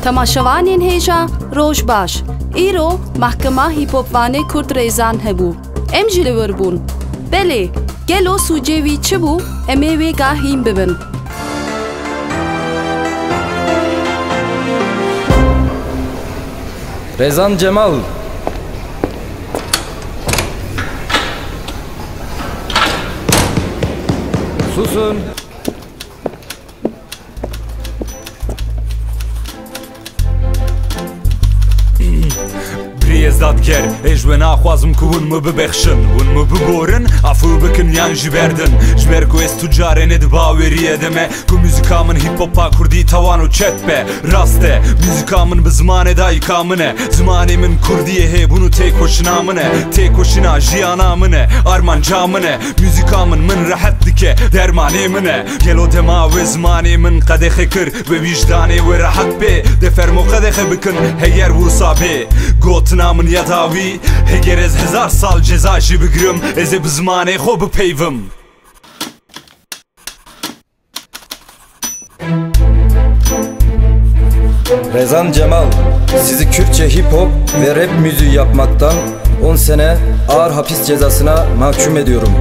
Temaşavanên hêja roj baş. Îro Mahkema Hîpopvanê Kurd Rêzan hebû. Em jî li wir bûn. Belê, gelo sûcê wî çi bû? Em ê wê gahîn bibin. Rezan Cemal. Susun. Êzdadger êjwe naxwazim ku hûn me bibexşin hûn me biborin afû bikin yan jî berdin ji ber ku ez tu carê nê di baweriyê de me ku muzîka min hîp-hopa kurdî tawan û çet be rast e muzîka min bi zimanê dayîka min e zimanê min kurdiyê hê bûn û têkoşina min e têkoşina jiyana min e armanca min e muzîka min rehet dike dermanê min e gelo dema wê zimanê min qedexê kir wê wîjdanê wê rehet bê de fermo qedexê bikin heger wisa bê gotina min yada wî heger ez hezar sal ceza jî bigirim ez ê bi zimanê xwe bipeyvim. Rezan Cemal, sizi Kürtçe hip hop ve rap müziği yapmaktan 10 sene ağır hapis cezasına mahkum ediyorum.